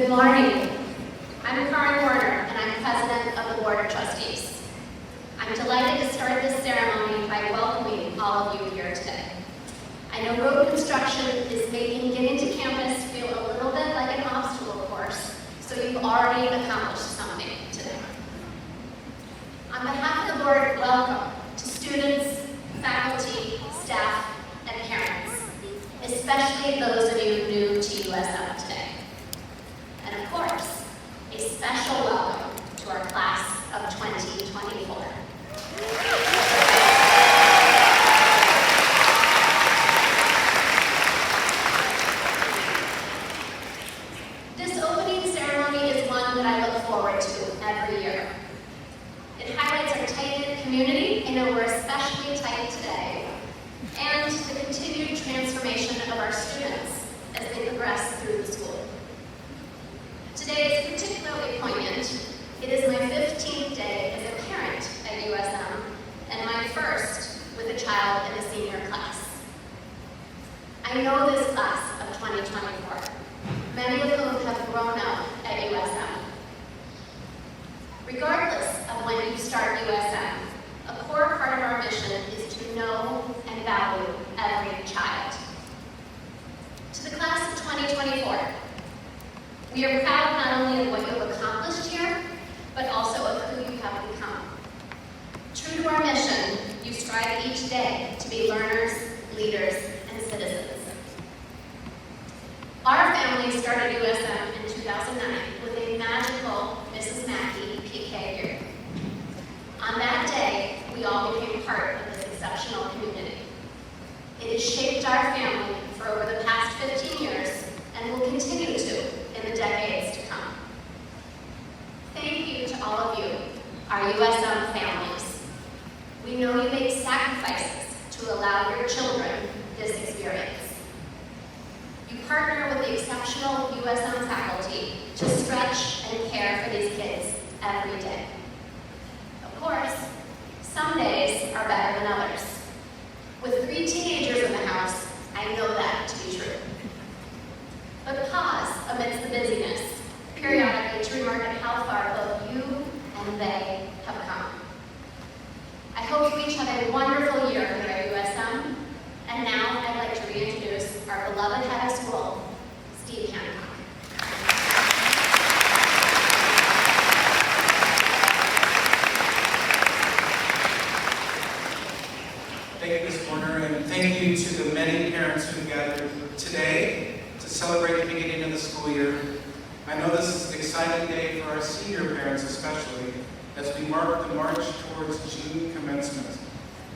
Good morning. I'm Karen Warner, and I'm president of the Board of Trustees. I'm delighted to start this ceremony by welcoming all of you here today. I know road construction is making getting to campus feel a little bit like an obstacle course, so you've already accomplished something today. On behalf of the board, welcome to students, faculty, staff, and parents, especially those of you new to USM today. And of course, a special welcome to our class of 2024. This opening ceremony is one that I look forward to every year. It highlights our tight-knit community, and we're especially tight today, and the continued transformation of our students as they progress through the school. Today is particularly poignant. It is my 15th day as a parent at USM, and my first with a child in a senior class. I know this class of 2024, many of whom have grown up at USM. Regardless of when you start USM, a core part of our mission is to know and value every child. To the class of 2024, we are proud not only of what you have accomplished here, but also of who you have become. True to our mission, you strive each day to be learners, leaders, and citizens. Our family started USM in 2009 with a magical Mrs. Mackey PK year. On that day, we all became part of this exceptional community. It has shaped our family for over the past 15 years and will continue to in the decades to come. Thank you to all of you, our USM families. We know you make sacrifices to allow your children this experience. You partner with the exceptional USM faculty to stretch and care for these kids every day. Of course, some days are better than others. With 3 teenagers in the house, I know that to be true. But pause amidst the busyness, periodically to remark at how far both you and they have come. I hope you each have a wonderful year here at USM, and now I'd like to reintroduce our beloved head of school, Steve Hancock. Thank you, Ms. Warner, and thank you to the many parents who gathered today to celebrate the beginning of the school year. I know this is an exciting day for our senior parents especially, as we mark the march towards June commencement.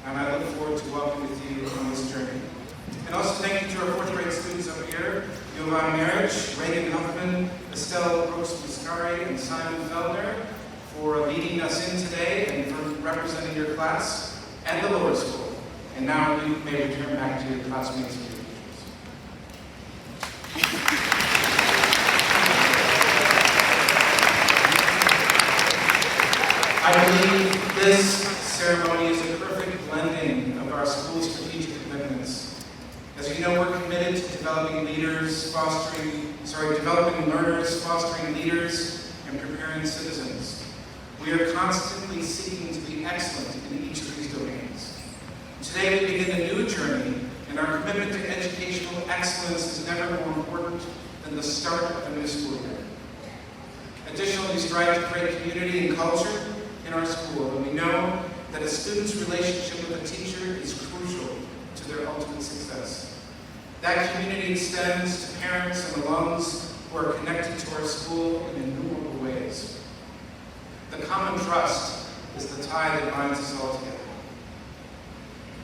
And I look forward to walking with you on this journey. And also thank you to our 4th grade students up here, Jovan Marriage, Reagan Huffman, Estelle Brooks-Muscari, and Simon Feldner, for leading us in today and for representing your class and the lower school. And now you may return back to your classmates and your teachers. I believe this ceremony is a perfect blending of our school's strategic commitments. As you know, we're committed to developing learners, fostering leaders, and preparing citizens. We are constantly seeking to be excellent in each of these domains. Today we begin a new journey, and our commitment to educational excellence is never more important than the start of a new school year. Additionally, we strive to create community and culture in our school, and we know that a student's relationship with a teacher is crucial to their ultimate success. That community extends to parents and alums who are connected to our school in innumerable ways. The common trust is the tie that binds us all together.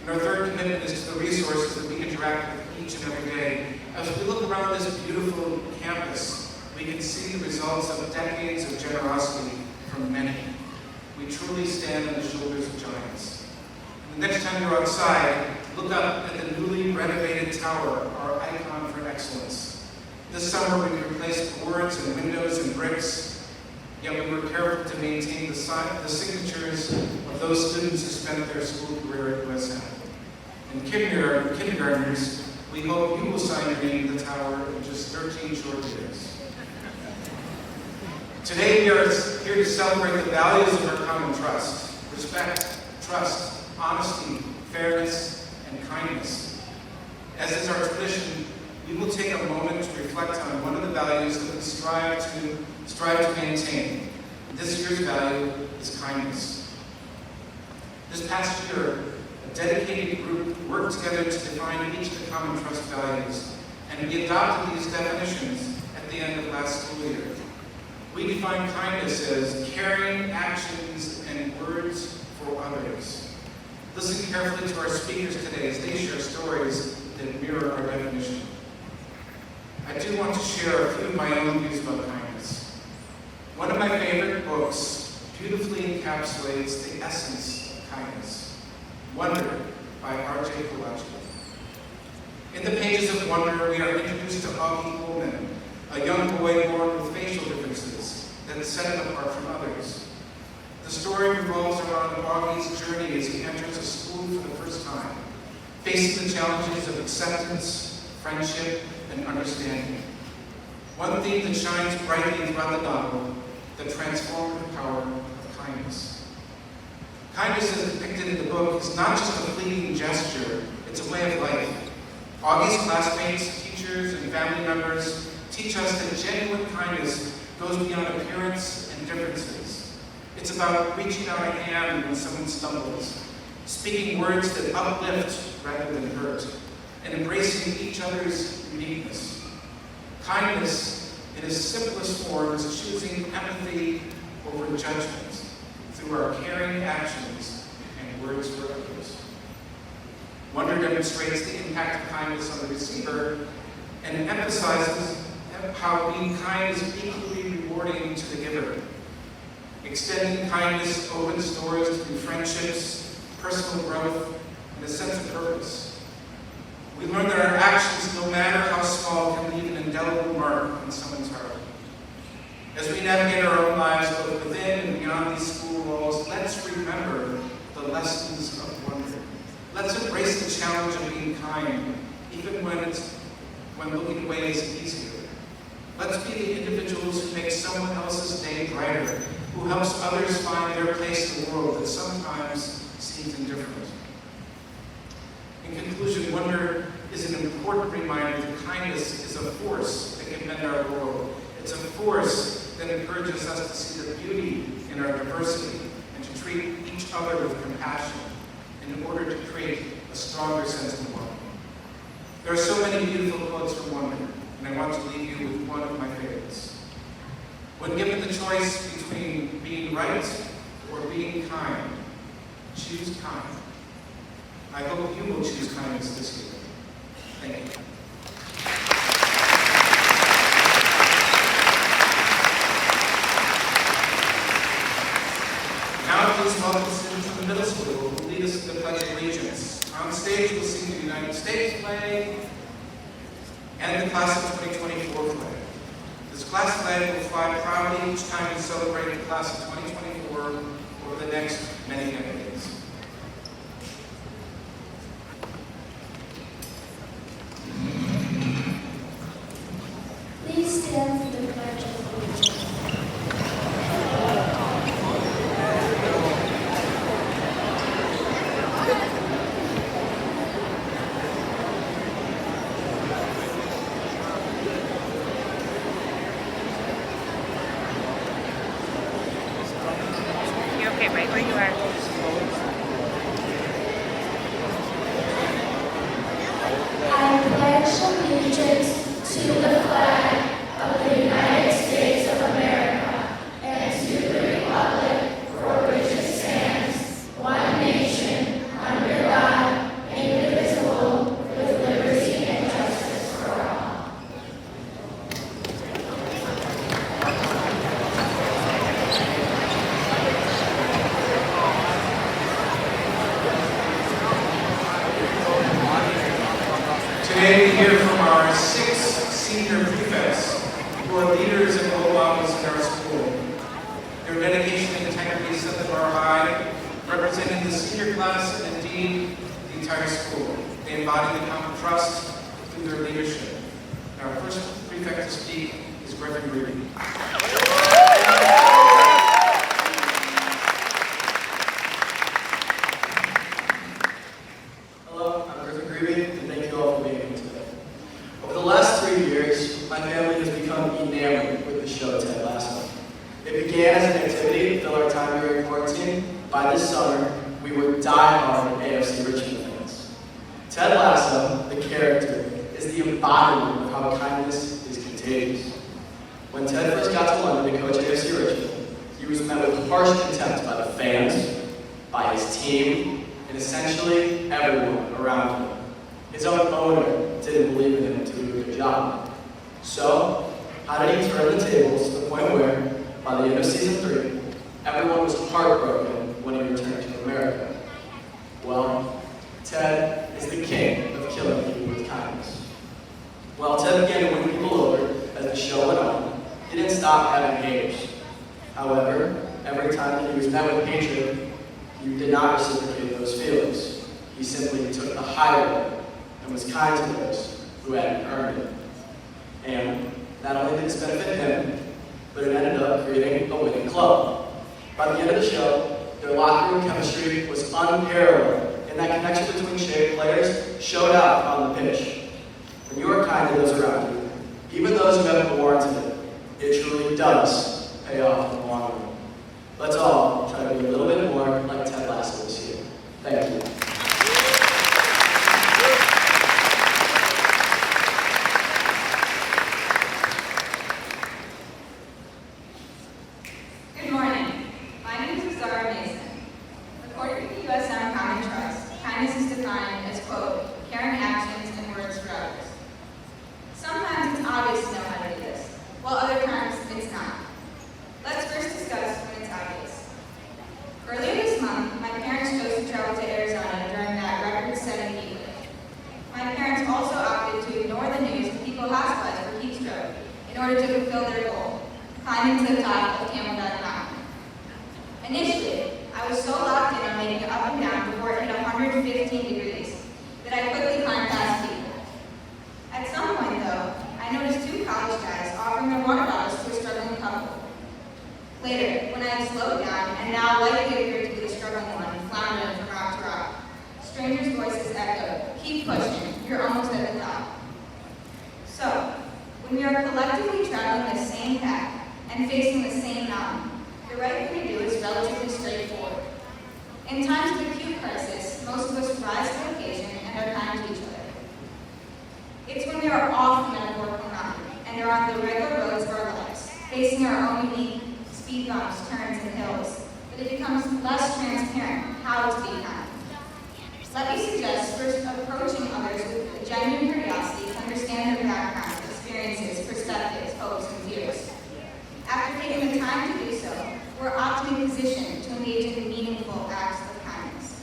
And our third commitment is to the resources that we interact with each and every day. As we look around this beautiful campus, we can see the results of decades of generosity from many. We truly stand on the shoulders of giants. And the next time you're outside, look up at the newly renovated tower, our icon for excellence. This summer we replaced boards and windows and bricks, yet we were careful to maintain the signatures of those students who spent their school career at USM. And kindergartners, we hope you will sign your name to the tower in just 13 short years. Today we are here to celebrate the values of our common trust: respect, trust, honesty, fairness, and kindness. As is our tradition, we will take a moment to reflect on one of the values that we strive to maintain. This year's value is kindness. This past year, a dedicated group worked together to define each of the common trust values, and we adopted these definitions at the end of last school year. We define kindness as caring actions and words for others. Listen carefully to our speakers today as they share stories that mirror our definition. I do want to share a few of my own views about kindness. One of my favorite books beautifully encapsulates the essence of kindness, Wonder by R.J. Kowalski. In the pages of Wonder, we are introduced to Augie Coleman, a young boy born with facial differences that set him apart from others. The story revolves around Augie's journey as he enters a school for the first time, facing the challenges of acceptance, friendship, and understanding. One theme that shines brightly throughout the novel: the transformative power of kindness. Kindness, as depicted in the book, is not just a fleeting gesture, it's a way of life. Augie's classmates, teachers, and family members teach us that genuine kindness goes beyond appearance and differences. It's about reaching out a hand when someone stumbles, speaking words that uplift rather than hurt, and embracing each other's uniqueness. Kindness, in its simplest form, is choosing empathy over judgment through our caring actions and words for others. Wonder demonstrates the impact of kindness on the receiver and emphasizes how being kind is equally rewarding to the giver. Extending kindness opens doors to new friendships, personal growth, and a sense of purpose. We learn that our actions, no matter how small, can leave an indelible mark on someone's heart. As we navigate our own lives, both within and beyond these school walls, let's remember the lessons of wonder. Let's embrace the challenge of being kind, even when looking away is easier. Let's be the individuals who make someone else's day brighter, who helps others find their place in the world that sometimes seems indifferent. In conclusion, wonder is an important reminder that kindness is a force that can mend our world. It's a force that encourages us to see the beauty in our diversity and to treat each other with compassion in order to create a stronger sense of belonging. There are so many beautiful quotes from Wonder, and I want to leave you with one of my favorites. When given the choice between being right or being kind, choose kind. I hope you will choose kindness this year. Thank you. Now please welcome students from the middle school who will lead us in the Pledge of Allegiance. On stage we'll sing the United States flag and the Class of 2024 flag. This class flag will fly proudly each time we celebrate the Class of 2024 over the next many decades. Please stand for the Pledge of Allegiance. You're okay, right where you are. I pledge allegiance to the flag of the United States of America and to the republic for which it stands, one nation, under God, indivisible, with liberty and justice for all. Today we hear from our 6 senior prefects who are leaders and role models in our school. Their dedication and integrity set the bar high, representing the senior class and indeed the entire school. They embody the common trust through their leadership. Our first prefect to speak is Griffin Reedy. family has become enamored with the show Ted Lasso. It began as an activity to fill our time during quarantine. By this summer, we were die-hard AFC Richmond fans. Ted Lasso, the character, is the embodiment of how kindness is contagious. When Ted first got to London to coach AFC Richmond, he was met with harsh contempt by the fans, by his team, and essentially everyone around him. His own owner didn't believe in him to do a good job. So, how did he turn the tables to the point where, by the end of season 3, everyone was heartbroken when he returned to America? Well, Ted is the king of killing people with kindness. While Ted began to win people over as the show went on, he didn't stop having haters. However, every time that he was met with hatred, he did not reciprocate those feelings. He simply took the high road and was kind to those who hadn't earned it. And not only did this benefit him, but it ended up creating a winning club. By the end of the show, their locker room chemistry was unparalleled, and that connection between players showed out on the pitch. When you are kind to those around you, even those who haven't warranted it, it truly does pay off in the long run. Let's all try to be a little bit more like Ted Lasso this year. Thank you. Good morning. My name is Zara Mason. According to the USM Common Trust, kindness is defined as, quote, caring actions and words for others. Sometimes it's obvious to know how to do this, while other times it's not. Let's first discuss when it's obvious. Earlier this month, my parents chose to travel to Arizona during that record-setting heat wave. My parents also opted to ignore the news that people hospitalized for heat stroke in order to fulfill their goal, climbing to the top of Camelback Mountain. Initially, I was so locked in on making it up and down before it hit 115 degrees that I quickly climbed past people. At some point, though, I noticed 2 college guys offering their water bottles to a struggling couple. Later, when I had slowed down and now likely appeared to be the struggling one, floundering from rock to rock, strangers' voices echoed, "Keep pushing, you're almost at the top." So, when we are collectively traveling the same path and facing the same mountain, the right thing to do is relatively straightforward. In times of acute crisis, most of us rise to the occasion and are kind to each other. It's when we are off the metaphorical mountain and are on the regular roads of our lives, facing our own unique speed bumps, turns, and hills, that it becomes less transparent how to be kind. Let me suggest first approaching others with a genuine curiosity to understand their backgrounds, experiences, perspectives, hopes, and fears. After taking the time to do so, we're often in position to engage in meaningful acts of kindness.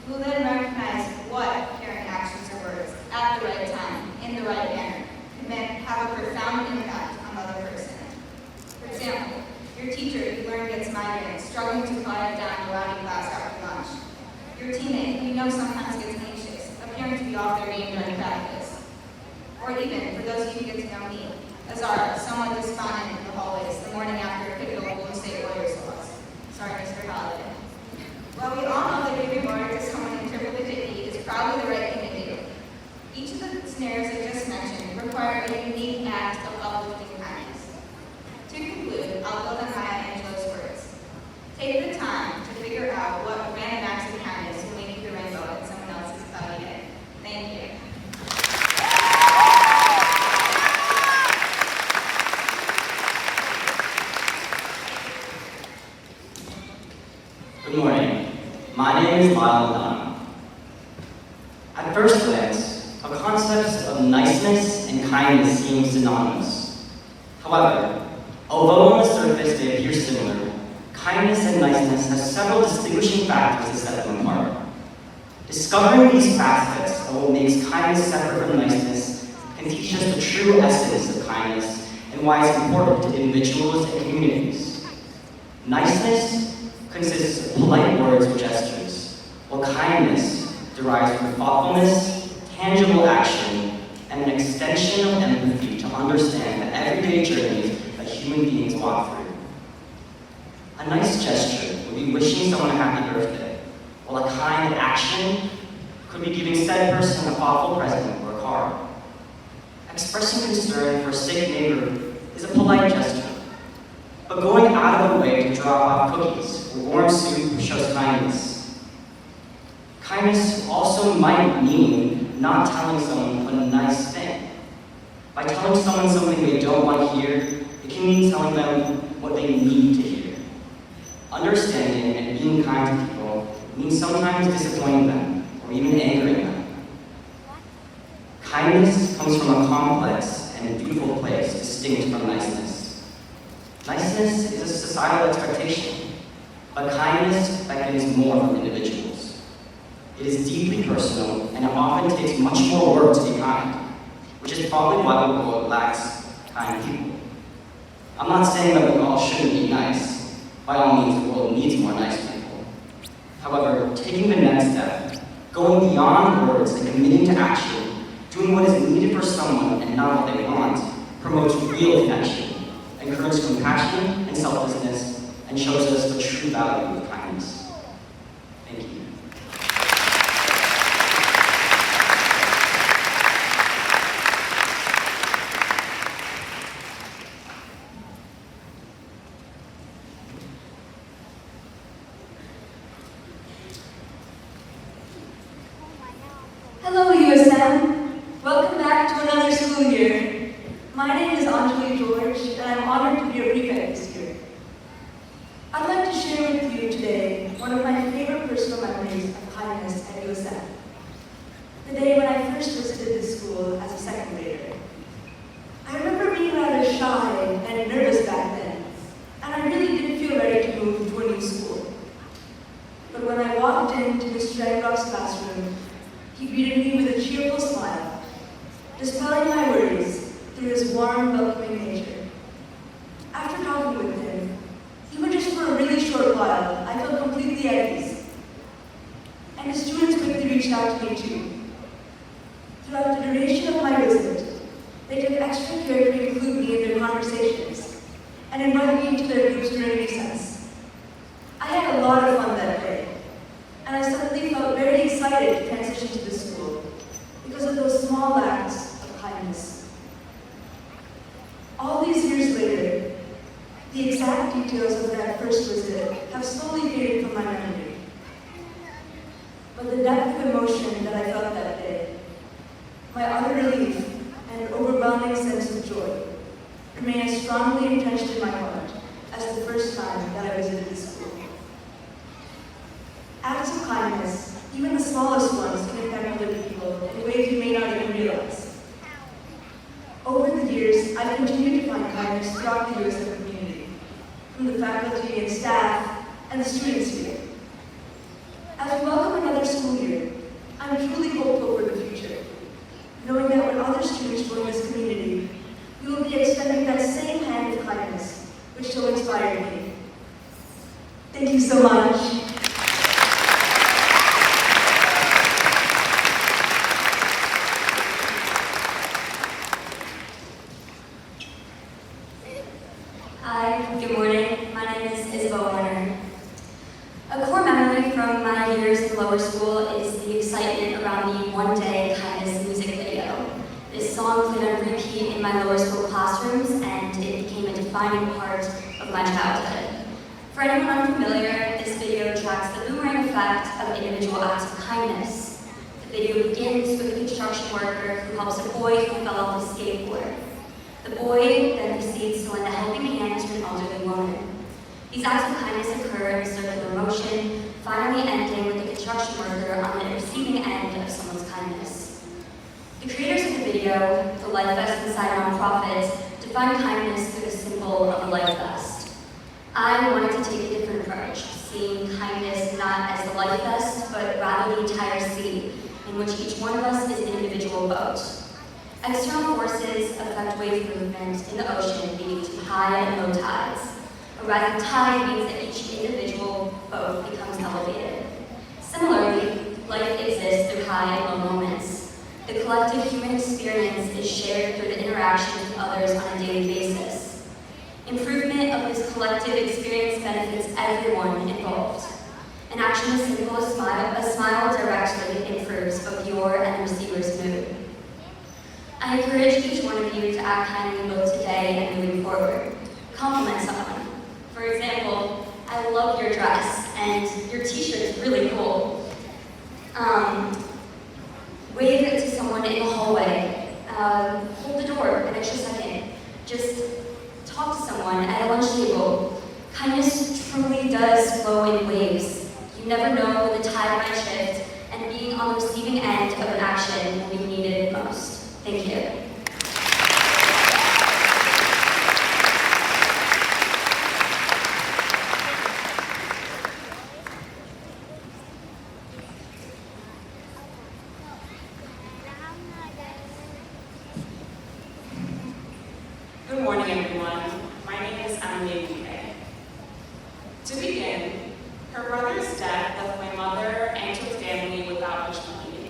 We'll then recognize what caring actions or words at the right time, in the right manner, can have a profound impact on the other person. For example, your teacher you learn gets migraines, struggling to quiet down a rowdy class after lunch. Your teammate you know sometimes gets anxious, appearing to be off their game during practice. Or even, for those of you who get to know me, Azara, somewhat despondent in the hallways the morning after a pivotal Blue State Warriors loss. Sorry, Mr. Holiday. While we all know that giving water to someone in triple digit need is probably the right thing to do, each of the scenarios I just mentioned require a unique act of uplifting kindness. To conclude, I'll build on Maya Angelou's words. Take the time to figure out what random acts of kindness will make you the rainbow in someone else's cloudy day. Thank you. Good morning. My name is Lyle O'Donnell. At first glance, a concept of niceness and kindness seems synonymous. However, although on the surface they appear similar, kindness and niceness have several distinguishing factors to set them apart. Discovering these facets of what makes kindness separate from niceness can teach us the true essence of kindness and why it's important to individuals and communities. Niceness consists of polite words or gestures, while kindness derives from thoughtfulness, tangible action, and an extension of empathy to understand the everyday journeys that human beings walk through. A nice gesture would be wishing someone a happy birthday, while a kind action could be giving said person a thoughtful present or a card. A expressing concern for a sick neighbor is a polite gesture. But going out of the way to drop off cookies or warm soup shows kindness. Kindness also might mean not telling someone a nice thing. By telling someone something they don't want to hear, it can mean telling them what they need to hear. Understanding and being kind to people means sometimes disappointing them or even angering them. Kindness comes from a complex and beautiful place distinct from niceness. Niceness is a societal expectation, but kindness beckons more from individuals. It is deeply personal, and it often takes much more work to be kind, which is probably why the world lacks kind people. I'm not saying that we all shouldn't be nice. By all means, the world needs more nice people. However, taking the next step, going beyond words and committing to action, doing what is needed for someone and not what they want, promotes real connection, encourages compassion and selflessness, and shows us the true value of kindness. Thank you. Hello, USM. Welcome back to another school year. My name is Anjali George, and I'm honored to be a prefect this year. I'd like to share with you today one of my favorite personal memories of kindness at USM. The day when I first visited this school as a second grader. I remember being rather shy and nervous back then, and I really didn't feel ready to move to a new school. But when I walked into Mr. Edrock's classroom, he greeted me with a cheerful smile, dispelling my worries through his warm, welcoming nature. After talking with him, even just for a really short while, I felt completely at ease. And the students quickly reached out to me too. Throughout the duration of my visit, they took extra care to include me in their conversations and invite me into their groups during recess. I had a lot of fun that day, and I suddenly felt very excited to transition to this school because of those small acts of kindness. All these years later, the exact details of that first visit have slowly faded from my memory. But the depth of emotion that I felt that day, my utter relief and overwhelming sense of joy, remain as strongly entrenched in my heart as the first time that I visited this school. Acts of kindness, even the smallest ones, can impact other people in ways you may not even realize. Over the years, I've continued to find kindness throughout the USM community, from the faculty and staff and the students here. As we welcome another school year, I'm truly hopeful for the future, knowing that when other students join this community, we will be extending that same hand of kindness, which so inspired me. Thank you so much. Hi, good morning. My name is Isabel Warner. A core memory from my years in lower school is the excitement around the One Day Kindness music video. This song played on repeat in my lower school classrooms, and it became a defining part of my childhood. For anyone unfamiliar, this video tracks the boomerang effect of individual acts of kindness. The video begins with a construction worker who helps a boy who fell off his skateboard. The boy then proceeds to lend a helping hand to an elderly woman. These acts of kindness occur in circular motion, finally ending with the construction worker on the receiving end of someone's kindness. The creators of the video, the Life Vest Inside nonprofit, define kindness through the symbol of a life vest. I wanted to take a different approach, seeing kindness not as the life vest, but rather the entire sea, in which each one of us is an individual boat. External forces affect wave movement in the ocean, leading to high and low tides. A rising tide means that each individual boat becomes elevated. Similarly, life exists through high and low moments. The collective human experience is shared through the interaction with others on a daily basis. Improvement of this collective experience benefits everyone involved. An action as simple as a smile directly improves both your and the receiver's mood. I encourage each one of you to act kindly both today and moving forward. Compliment someone. For example, I love your dress, and your t-shirt is really cool. Wave it to someone in the hallway. Hold the door an extra second. Just talk to someone at a lunch table. Kindness truly does flow in waves. You never know when the tide might shift, and being on the receiving end of an action will be needed most. Thank you. Good morning, everyone. My name is Emily. To begin, her brother's death left my mother and her family without much money,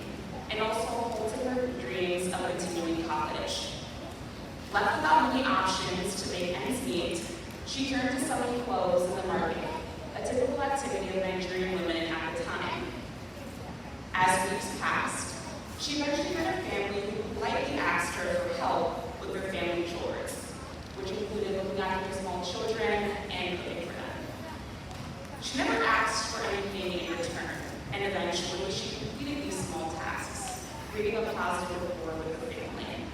and also halted her dreams of continuing college. Left without many options to make ends meet, she turned to selling clothes in the market, a typical activity of Nigerian women at the time. As weeks passed, she eventually met a family who politely asked her for help with their family chores, which included looking after their small children and cooking for them. She never asked for anything in return, and eventually she completed these small tasks, creating a positive rapport with her family.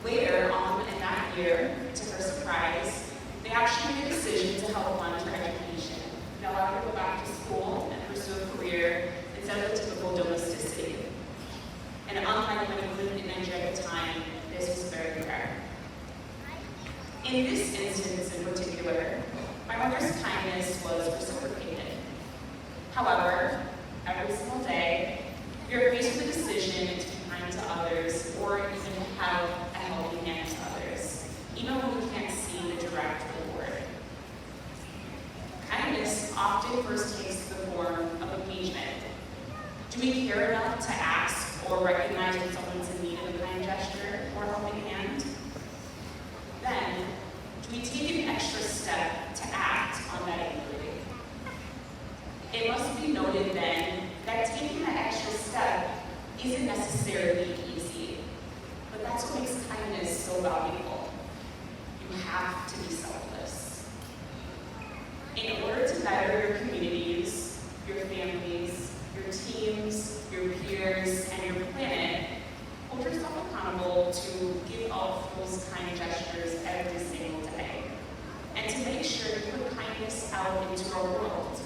Later on in that year, to her surprise, they actually made a decision to help fund her education, and allow her to go back to school and pursue a career instead of the typical domesticity. And unlike many women in Nigeria at the time, this was very rare. In this instance in particular, my mother's kindness was reciprocated. However, every single day, we are faced with a decision to be kind to others or even to have a helping hand to others, even when we can't see the direct reward. Kindness often first takes the form of engagement. Do we care enough to ask or recognize when someone's in need of a kind gesture or a helping hand? Then, do we take an extra step to act on that inquiry? It must be noted then that taking that extra step isn't necessarily easy, but that's what makes kindness so valuable. You have to be selfless. In order to better your communities, your families, your teams, your peers, and your planet, hold yourself accountable to give out those kind gestures every single day, and to make sure you put kindness out into our world,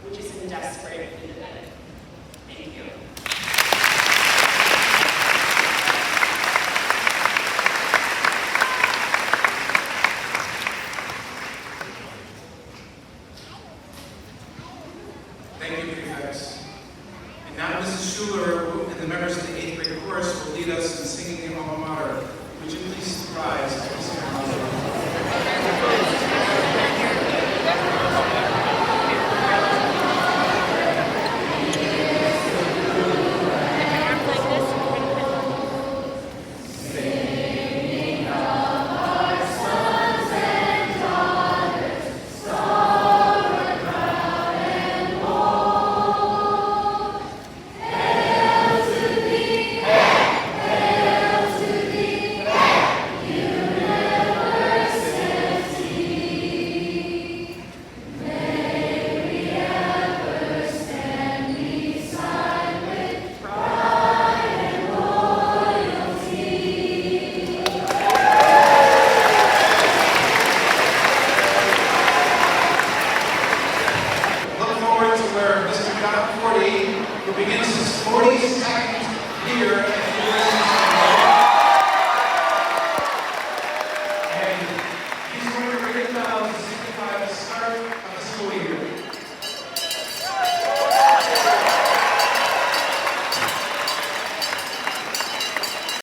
which is in desperate need of it. Thank you.